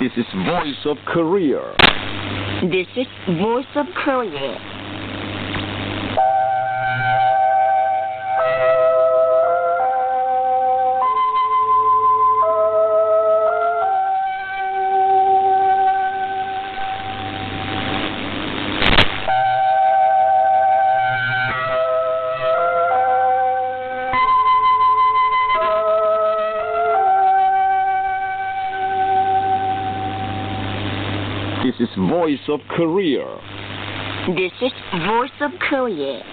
This is Voice of Korea. This is Voice of Korea. This is Voice of Korea. This is Voice of Korea.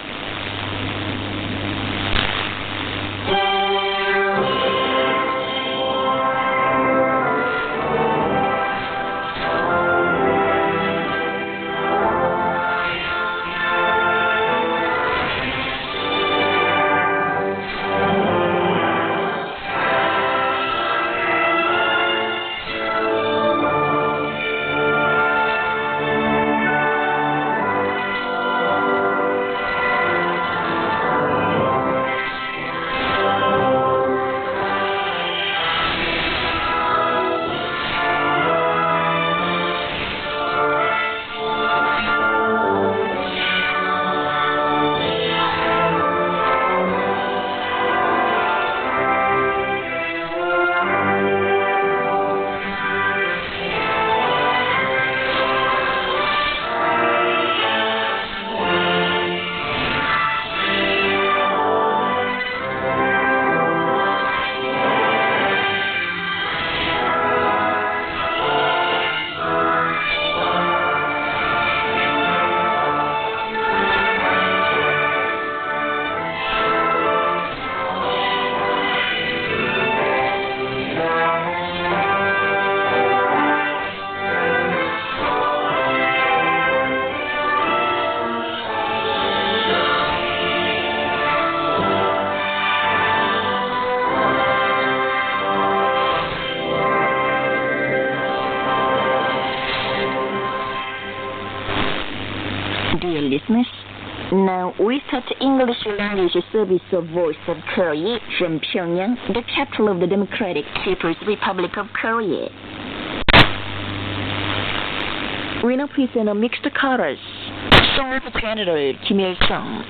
Dear listeners, now we start English language service of Voice of Korea from Pyongyang, the capital of the Democratic People's Republic of Korea. We now present a mixed chorus, song of General Kim Il-sung.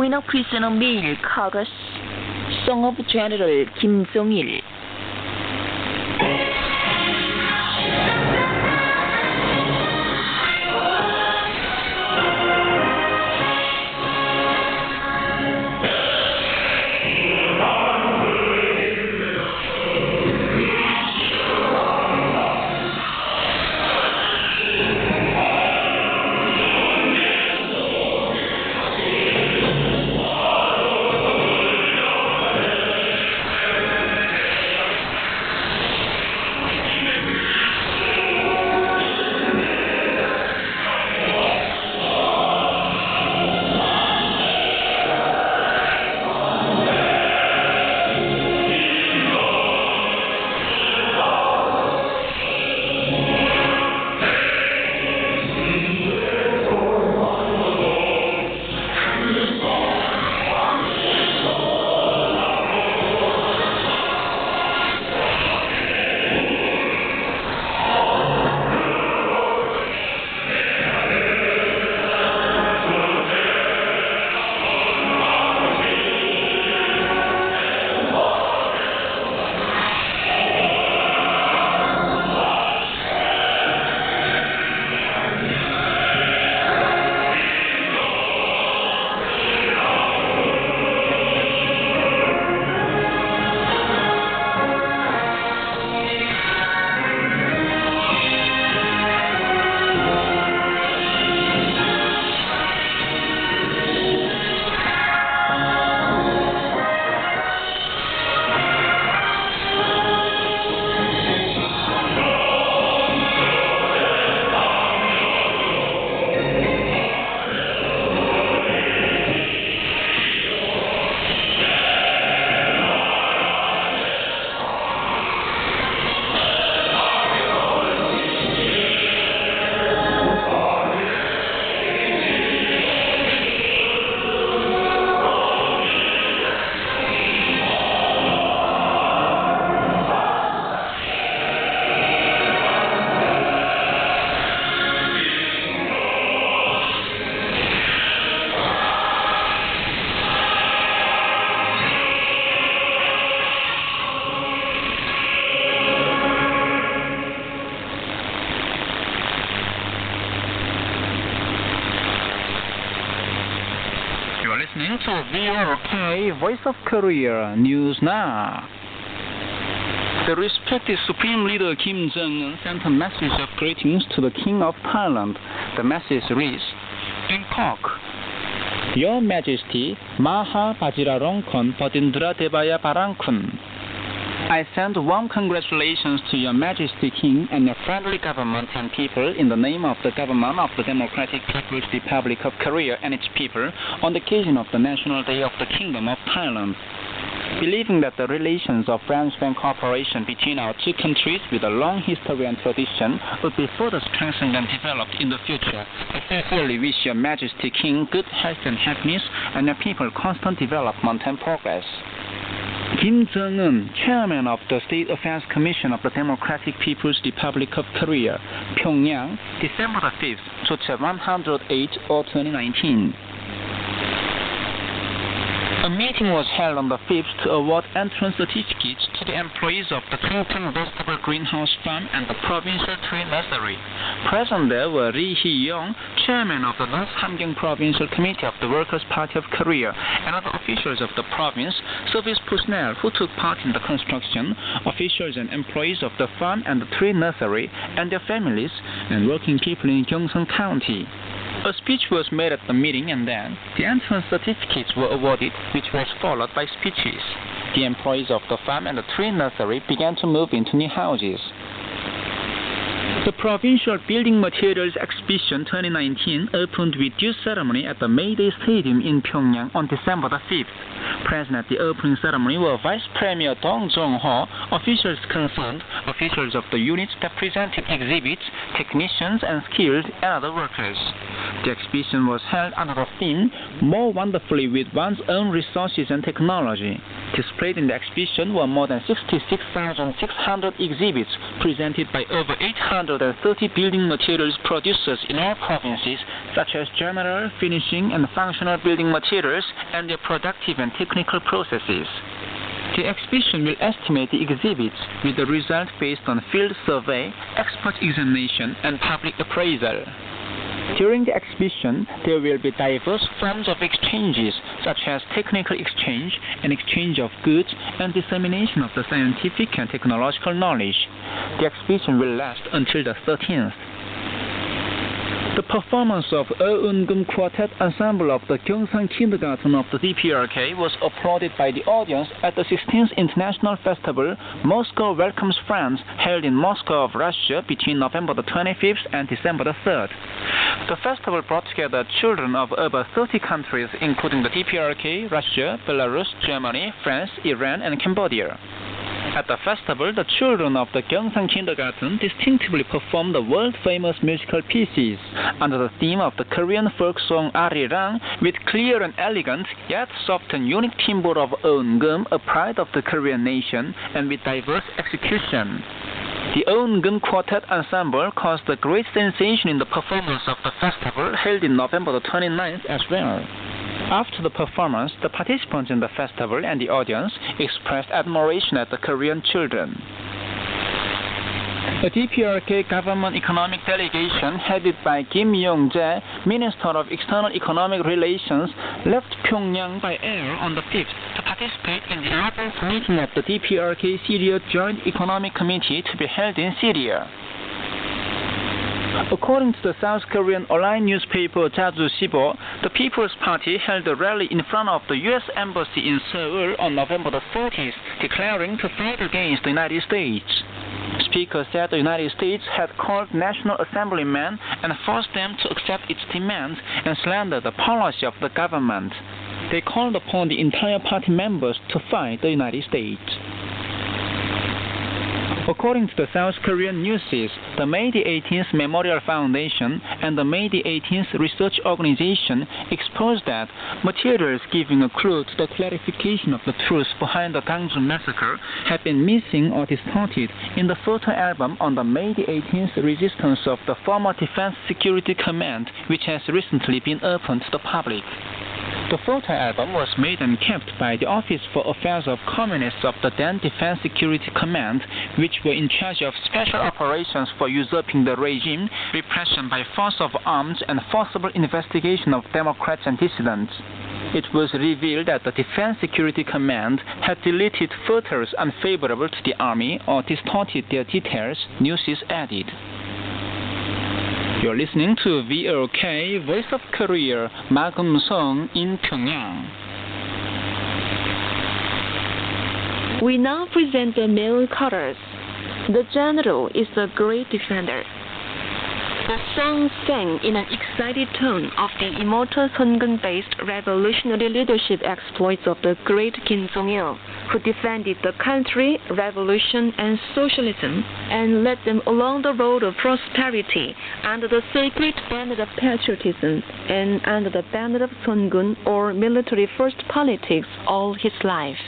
Winner prisoner male carcass, son of General Kim Jong-il. Listening to VOK Voice of Korea News Now. The respected Supreme Leader Kim Jong-un sent a message of greetings to the King of Thailand. The message reads, Bangkok. Your Majesty, Maha Bajirarongkon Padindra Debaya Barangkun. I send warm congratulations to Your Majesty King and your friendly government and people in the name of the government of the Democratic People's Republic of Korea and its people on the occasion of the National Day of the Kingdom of Thailand. Believing that the relations of friendship and cooperation between our two countries with a long history and tradition will be further strengthened and developed in the future, I sincerely wish Your Majesty King good health and happiness and your people constant development and progress. Kim Jong-un, Chairman of the State Affairs Commission of the Democratic People's Republic of Korea, Pyongyang, December 5th, 108 or 2019. A meeting was held on the 5th to award entrance certificates to the employees of the Kington Vegetable Greenhouse Farm and the Provincial Tree Nursery. Present there were Ri Hee-young, Chairman of the North Hamgyong Provincial Committee of the Workers' Party of Korea, and other officials of the province, service personnel who took part in the construction, officials and employees of the farm and the tree nursery, and their families, and working people in Gyeongsang County. A speech was made at the meeting, and then the entrance certificates were awarded, which was followed by speeches. The employees of the farm and the tree nursery began to move into new houses. The Provincial Building Materials Exhibition 2019 opened with due ceremony at the May Day Stadium in Pyongyang on December 5th. Present at the opening ceremony were Vice Premier Dong Jong-ho, officials concerned, officials of the units that presented exhibits, technicians and skilled and other workers. The exhibition was held under the theme, More Wonderfully with One's Own Resources and Technology. Displayed in the exhibition were more than 66,600 exhibits presented by over 800 more than 30 building materials producers in all provinces, such as general, finishing, and functional building materials, and their productive and technical processes. The exhibition will estimate the exhibits with the result based on field survey, expert examination, and public appraisal. During the exhibition, there will be diverse forms of exchanges, such as technical exchange and exchange of goods and dissemination of the scientific and technological knowledge. The exhibition will last until the 13th. The performance of Eungum Quartet Ensemble of the Gyeongsang Kindergarten of the DPRK was applauded by the audience at the 16th International Festival Moscow Welcomes Friends, held in Moscow of Russia between November the 25th and December the 3rd. The festival brought together children of over 30 countries, including the DPRK, Russia, Belarus, Germany, France, Iran, and Cambodia. At the festival, the children of the Gyeongsang Kindergarten distinctively performed the world-famous musical pieces under the theme of the Korean folk song Arirang, with clear and elegant, yet soft and unique timbre of Eungum, a pride of the Korean nation, and with diverse execution. The Eungum Quartet Ensemble caused a great sensation in the performance of the festival, held in November the 29th as well. After the performance, the participants in the festival and the audience expressed admiration at the Korean children. The DPRK government economic delegation, headed by Kim Yong-jae, Minister of External Economic Relations, left Pyongyang by air on the 5th to participate in the 11th meeting of the DPRK Syria Joint Economic Committee to be held in Syria. According to the South Korean online newspaper Jazu Sibo, the People's Party held a rally in front of the U.S. Embassy in Seoul on November the 30th, declaring to fight against the United States. Speaker said the United States had called National Assemblymen and forced them to accept its demands and slander the policy of the government. They called upon the entire party members to fight the United States. According to the South Korean newses, the May the 18th Memorial Foundation and the May the 18th Research Organization exposed that materials giving a clue to the clarification of the truth behind the Gangju massacre had been missing or distorted in the photo album on the May the 18th resistance of the former Defense Security Command, which has recently been opened to the public. The photo album was made and kept by the Office for Affairs of Communists of the then Defense Security Command, which were in charge of special operations for usurping the regime, repression by force of arms, and forcible investigation of Democrats and dissidents. It was revealed that the Defense Security Command had deleted photos unfavorable to the army or distorted their details, newses added. You're listening to VOK, Voice of Korea, Magum Song in Pyongyang. We now present the male chorus. The general is a great defender. The song sang in an excited tone of the immortal Sungun-based revolutionary leadership exploits of the great Kim Jong-il, who defended the country, revolution, and socialism, and led them along the road of prosperity under the sacred banner of patriotism and under the banner of Sungun, or military first politics, all his life.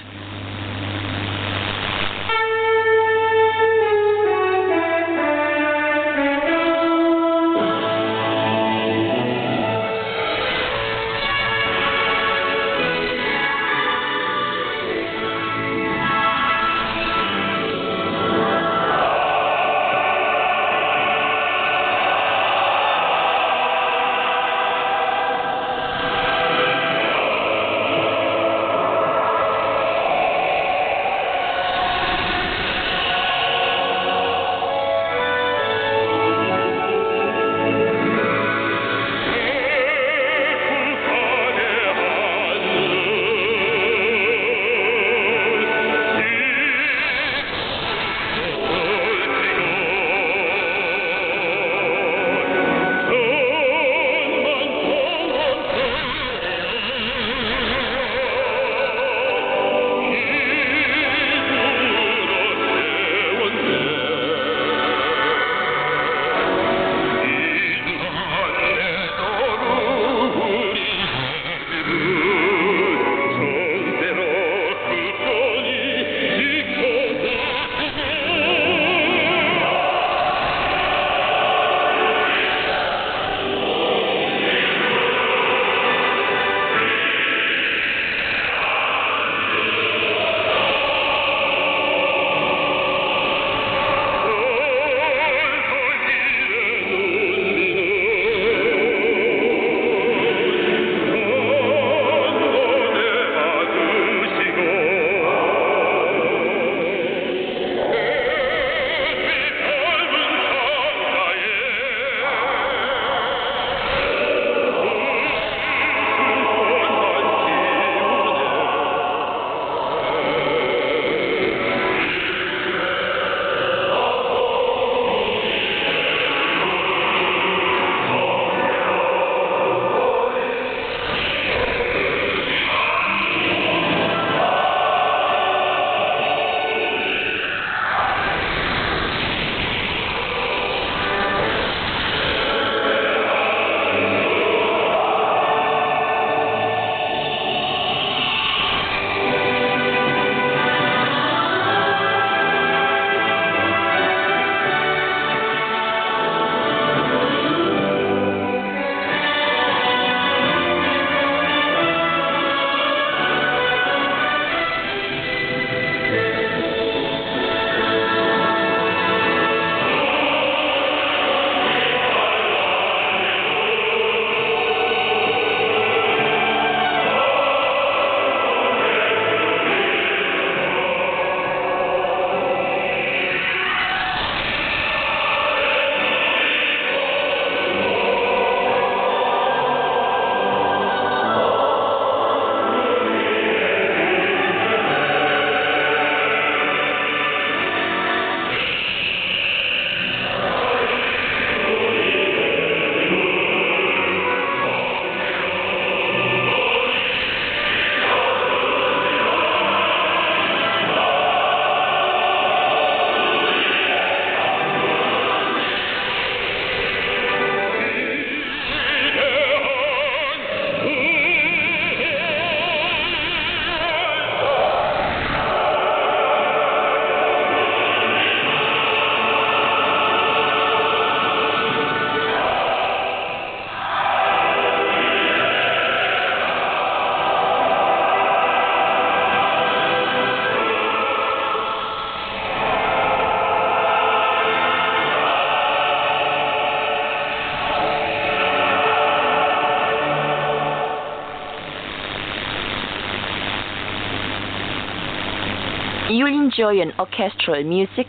you'll enjoy an orchestral music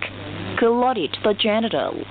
called the General.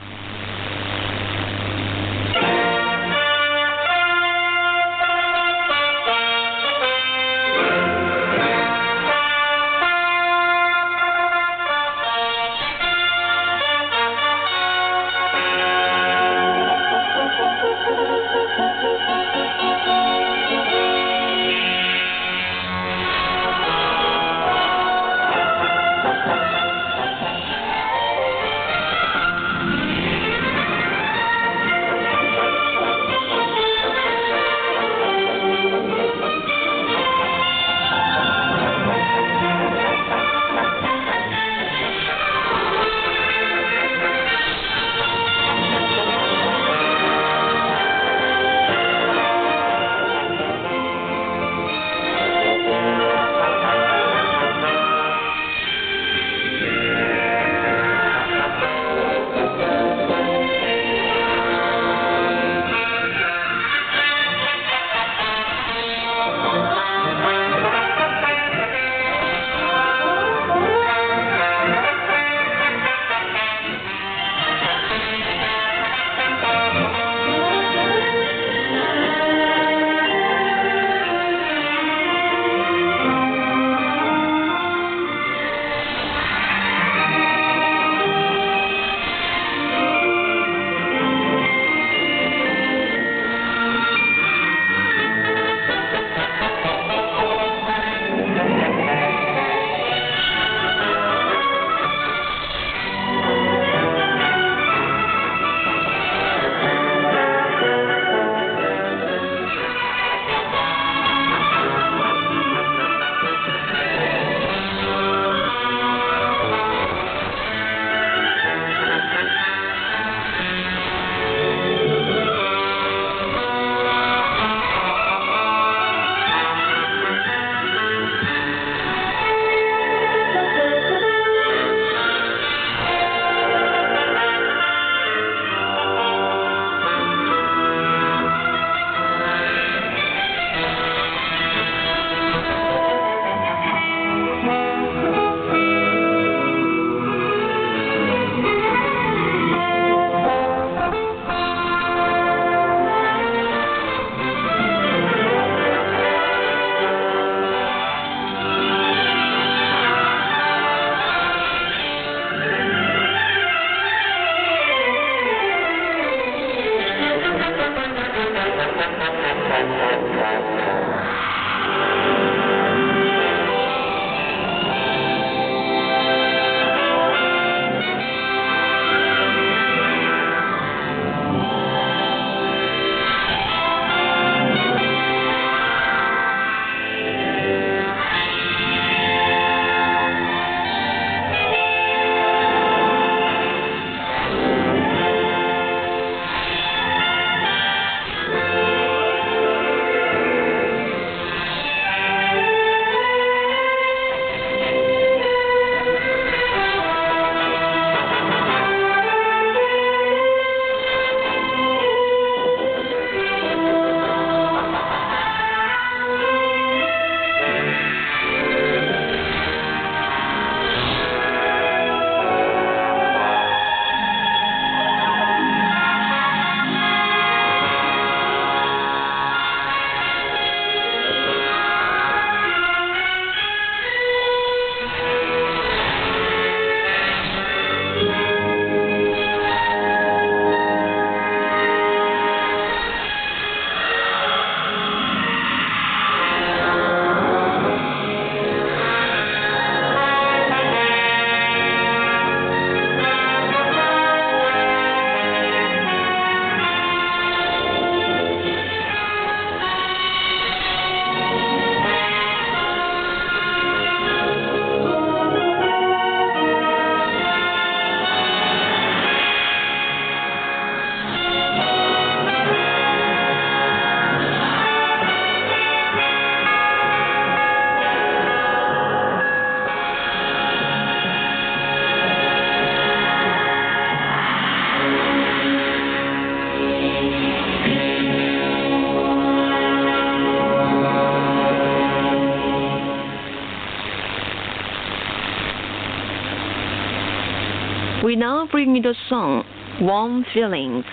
We now bring you the song, Warm Feelings.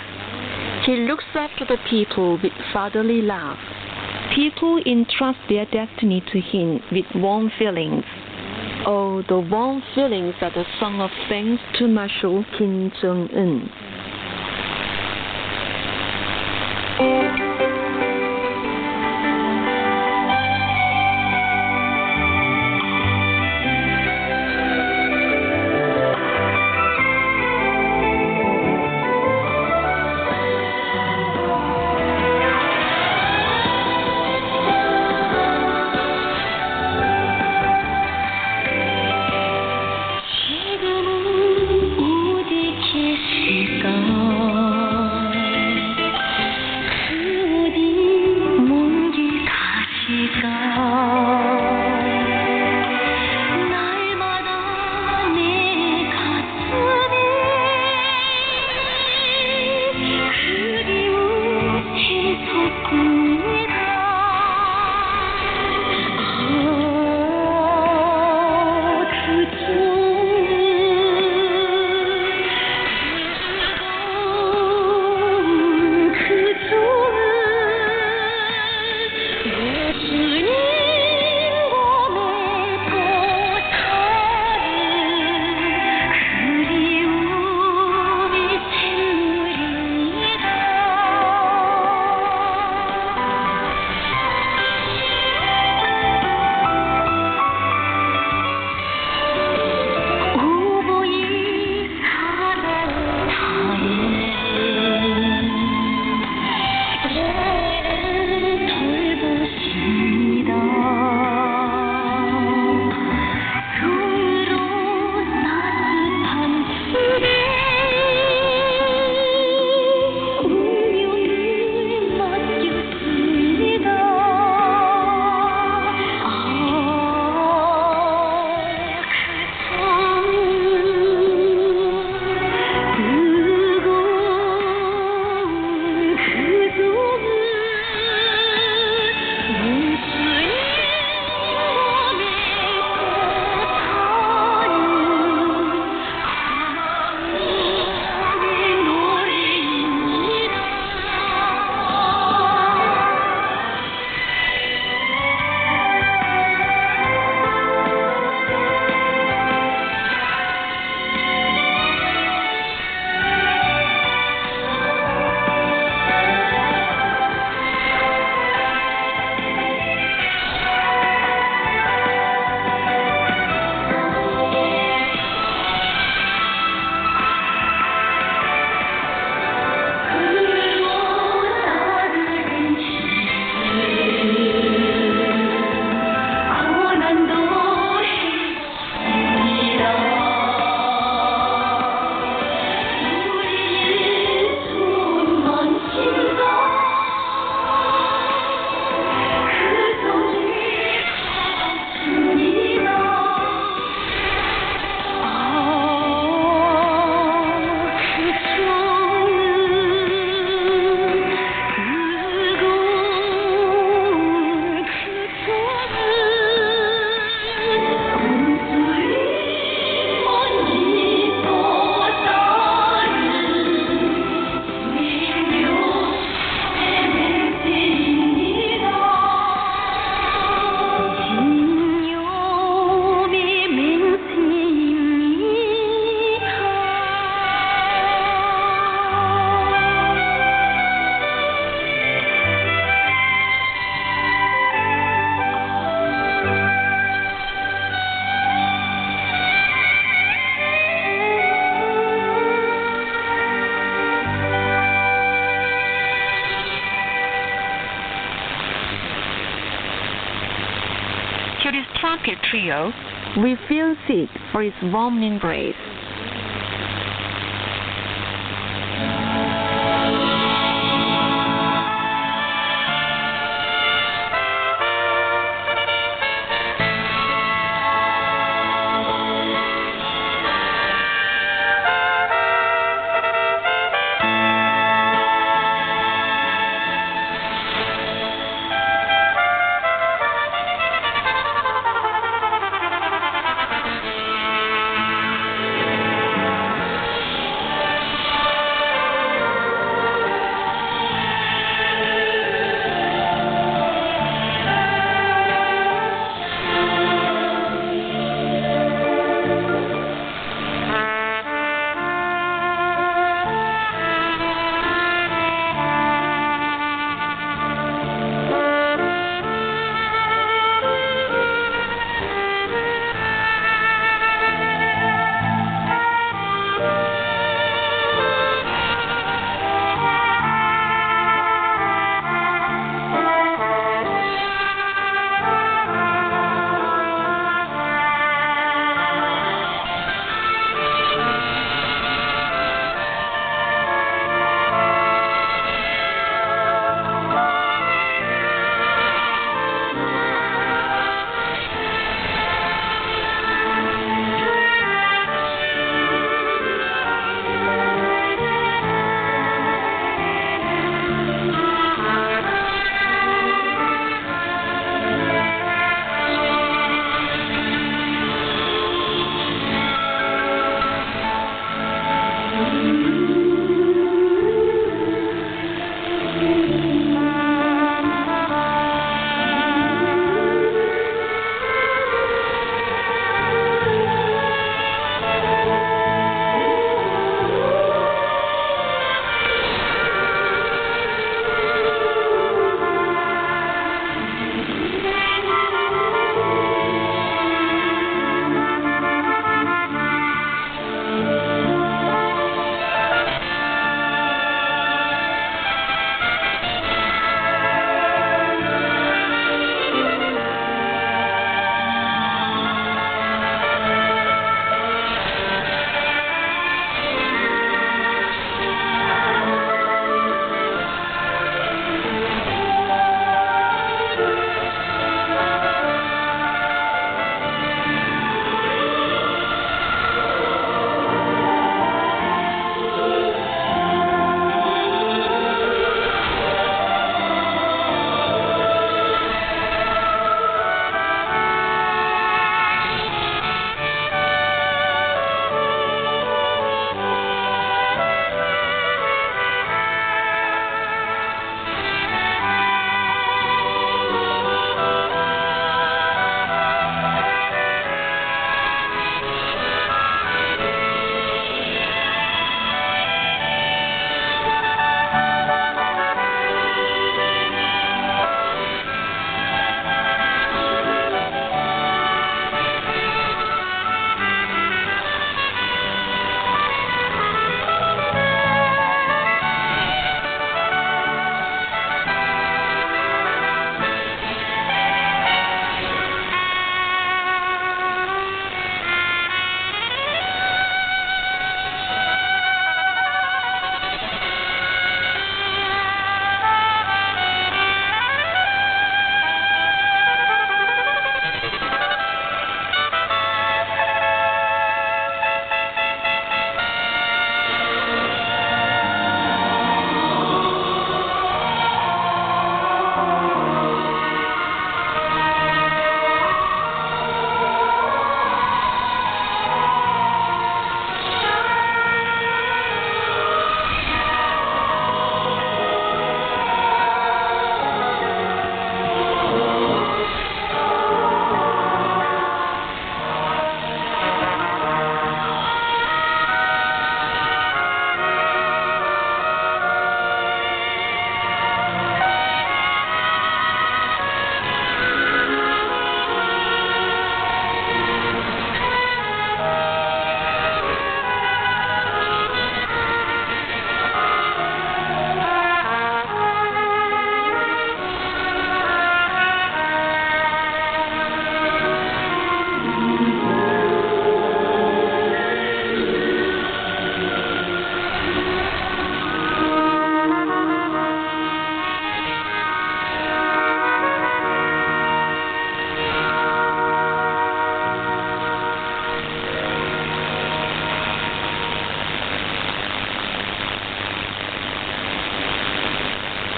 He looks after the people with fatherly love. People entrust their destiny to him with warm feelings. Oh, the warm feelings are the song of thanks to Marshal Kim Jong-un. trumpet trio, we feel sick for its warm embrace.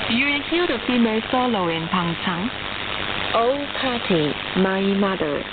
You will hear the female solo in Pangchang. Oh, Patty, my mother.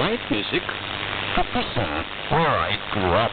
great music, the prison where I grew up.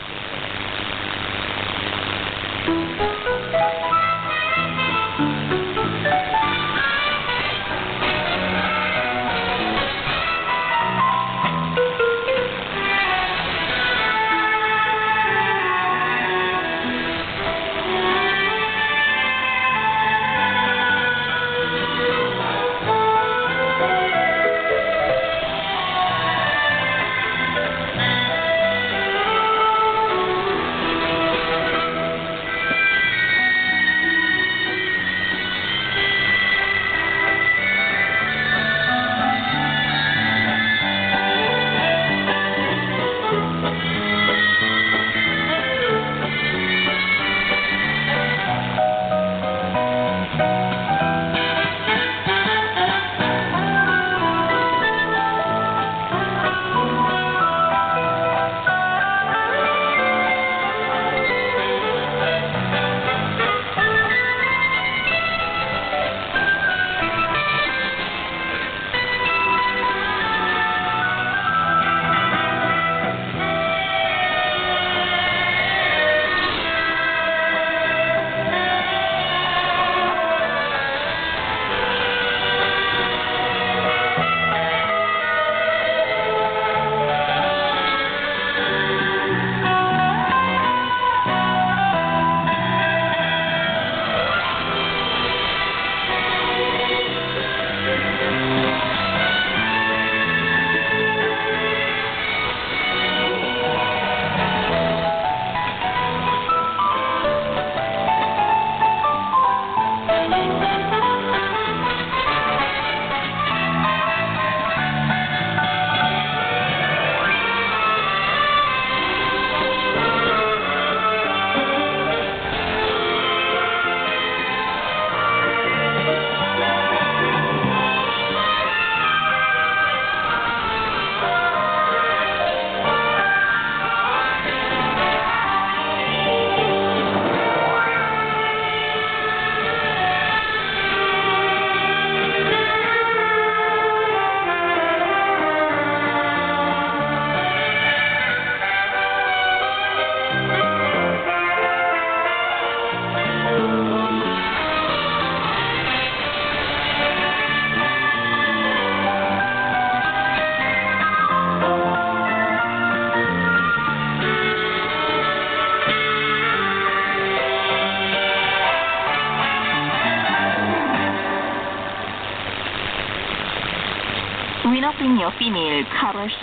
Within your female colors,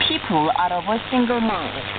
people are of a single mind.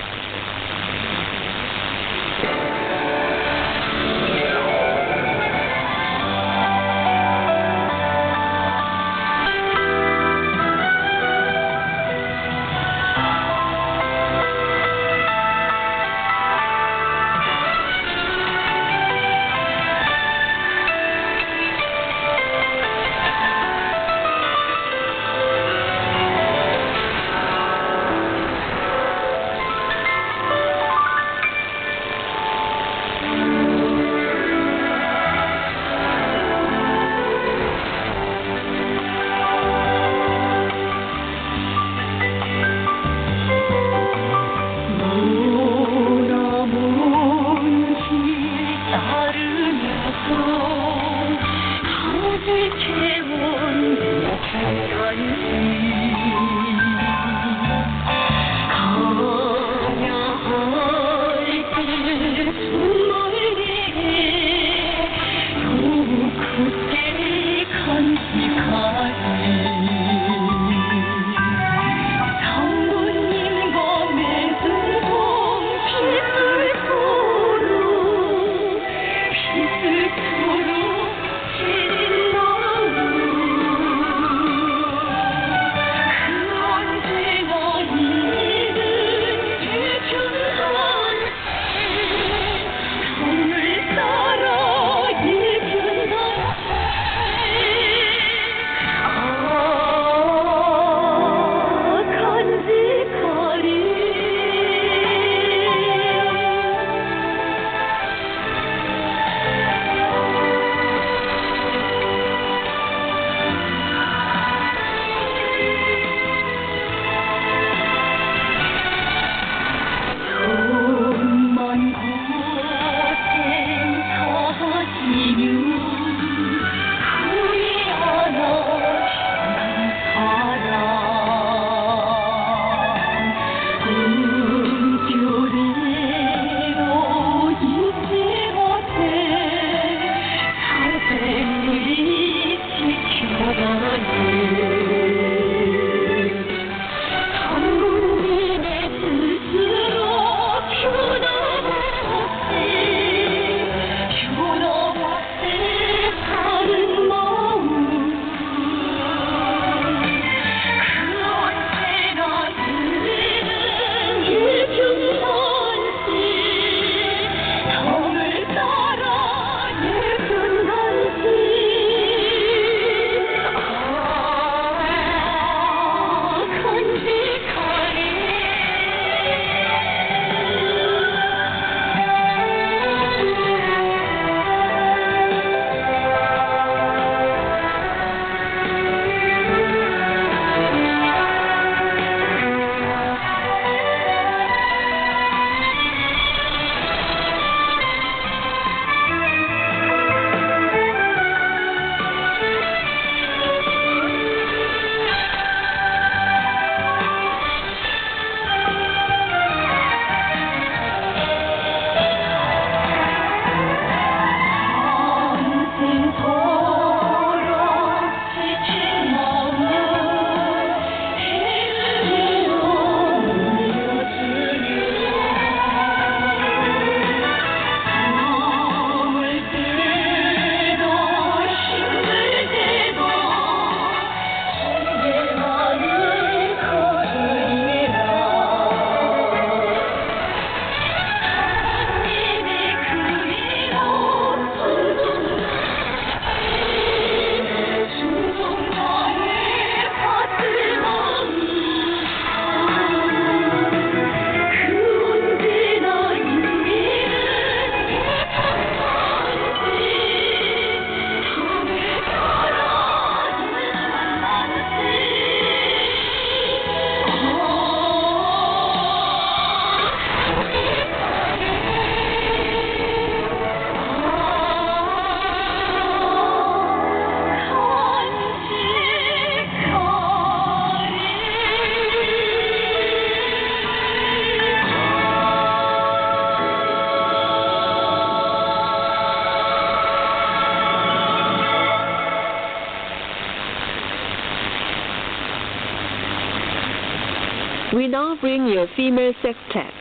We now bring you a female sextet,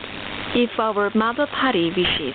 if our mother party wishes.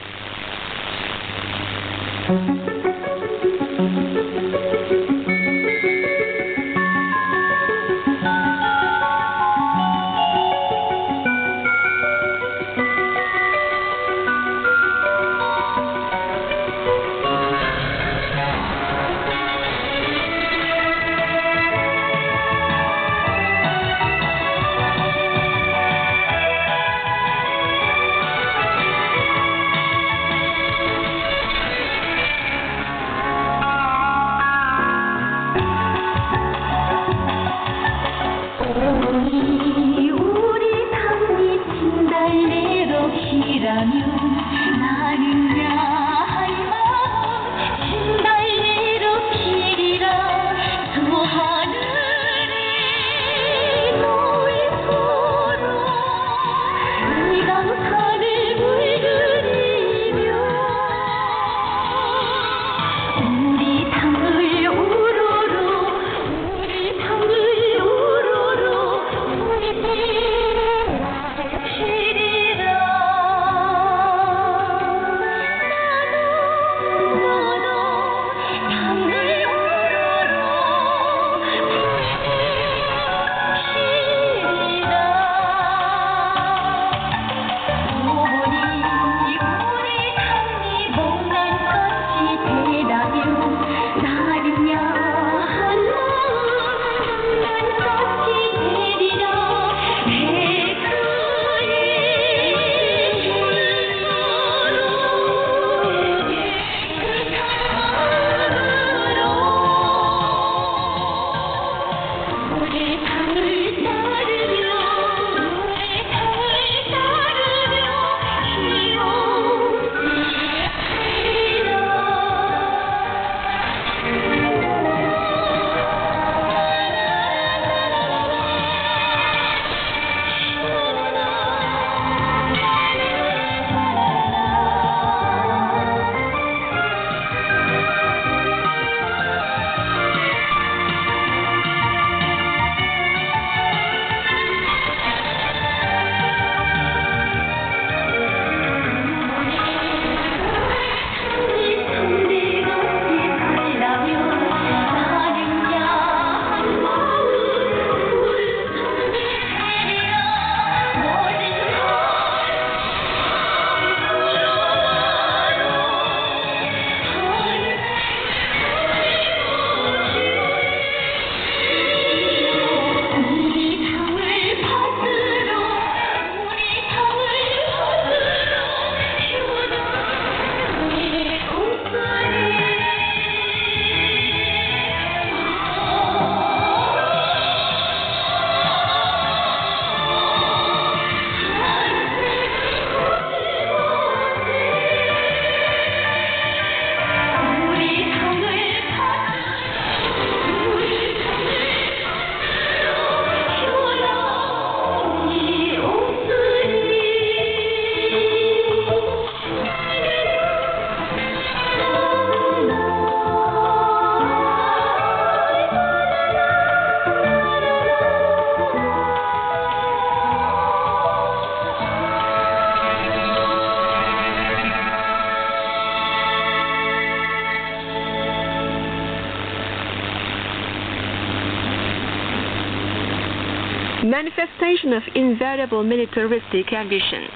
Manifestation of invariable militaristic ambition.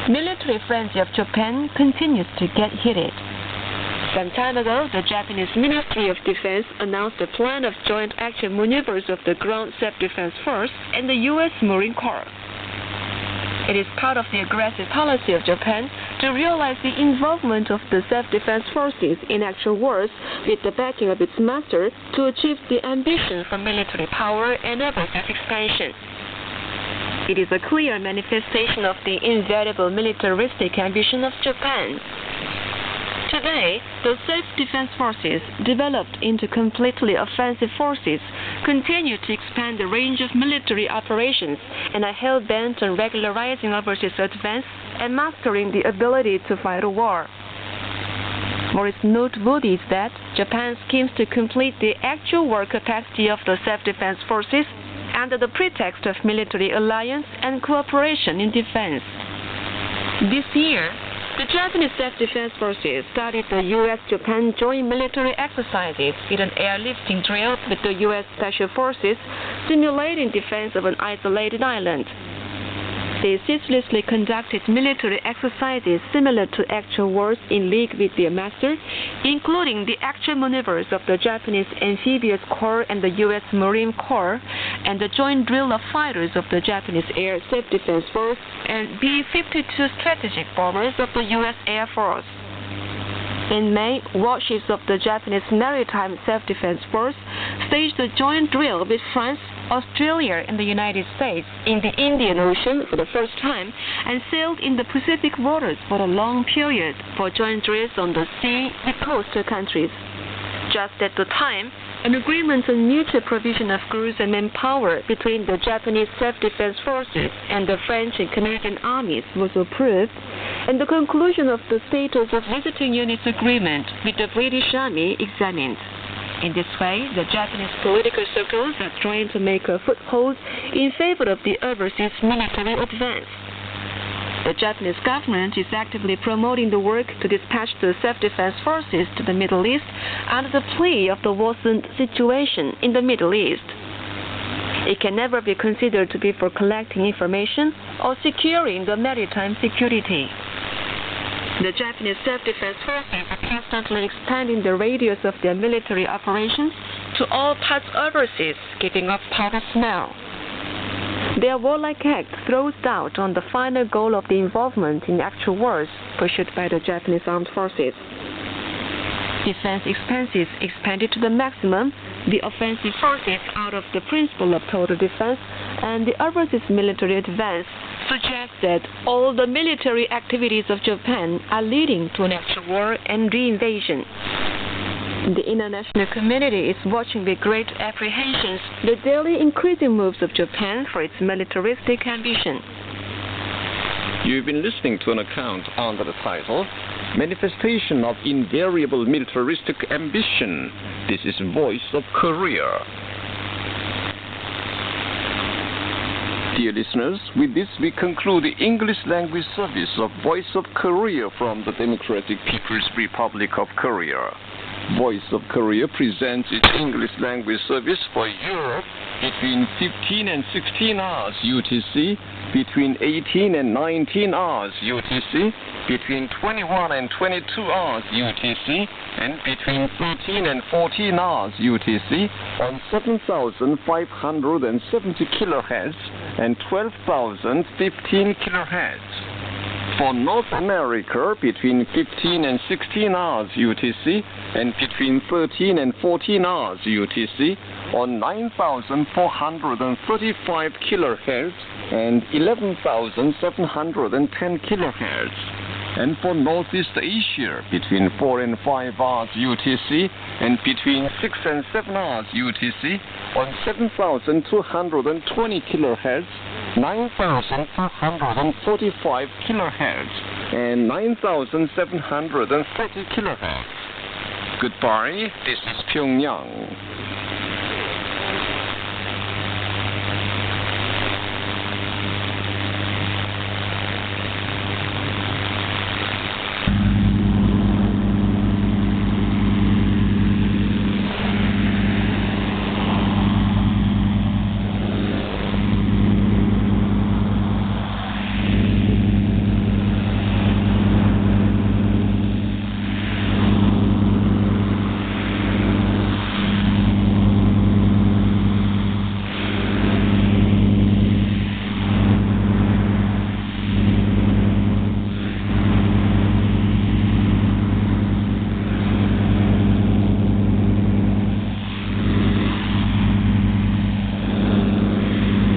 Military frenzy of Japan continues to get heated. Some time ago, the Japanese Ministry of Defense announced a plan of joint action maneuvers of the Ground Self-Defense Force and the U.S. Marine Corps. It is part of the aggressive policy of Japan to realize the involvement of the self-defense forces in actual wars with the backing of its master to achieve the ambition for military power and overseas expansion. It is a clear manifestation of the invariable militaristic ambition of Japan. Today, the self-defense forces, developed into completely offensive forces, continue to expand the range of military operations and are hell-bent on regularizing overseas advance and mastering the ability to fight a war. What is noteworthy is that Japan schemes to complete the actual war capacity of the self-defense forces under the pretext of military alliance and cooperation in defense. This year, the Japanese Self-Defense Forces started the U.S.-Japan joint military exercises with an airlifting drill with the U.S. Special Forces simulating defense of an isolated island. They ceaselessly conducted military exercises similar to actual wars in league with their master, including the actual maneuvers of the Japanese Amphibious Corps and the U.S. Marine Corps, and the joint drill of fighters of the Japanese Air Self-Defense Force and B-52 strategic bombers of the U.S. Air Force. In May, warships of the Japanese Maritime Self-Defense Force staged a joint drill with France, Australia, and the United States in the Indian Ocean for the first time and sailed in the Pacific waters for a long period for joint drills on the sea with coastal countries. Just at the time, an agreement on mutual provision of crews and manpower between the Japanese Self-Defense Forces and the French and Canadian armies was approved, and the conclusion of the status of visiting units agreement with the British Army examined. In this way, the Japanese political circles are trying to make a foothold in favor of the overseas military advance. The Japanese government is actively promoting the work to dispatch the self-defense forces to the Middle East under the plea of the worsened situation in the Middle East. It can never be considered to be for collecting information or securing the maritime security. The Japanese self-defense forces are constantly expanding the radius of their military operations to all parts overseas, keeping up powder smell. Their warlike act throws doubt on the final goal of the involvement in actual wars pursued by the Japanese armed forces. Defense expenses expanded to the maximum, the offensive forces out of the principle of total defense, and the overseas military advance suggest that all the military activities of Japan are leading to an actual war and reinvasion. The international community is watching with great apprehensions the daily increasing moves of Japan for its militaristic ambition. You've been listening to an account under the title, Manifestation of Invariable Militaristic Ambition. This is Voice of Korea. Dear listeners, with this we conclude the English language service of Voice of Korea from the Democratic People's Republic of Korea. Voice of Korea presents its English language service for Europe between 15 and 16 hours UTC, between 18 and 19 hours UTC, between 21 and 22 hours UTC, and between 13 and 14 hours UTC on 7,570 kHz and 12,015 kHz. For North America, between 15 and 16 hours UTC and between 13 and 14 hours UTC on 9,435 kHz and 11,710 kHz. And for Northeast Asia, between 4 and 5 hours UTC and between 6 and 7 hours UTC on 7,220 kHz, 9,445 kHz, and 9,730 kHz. Goodbye, this is Pyongyang.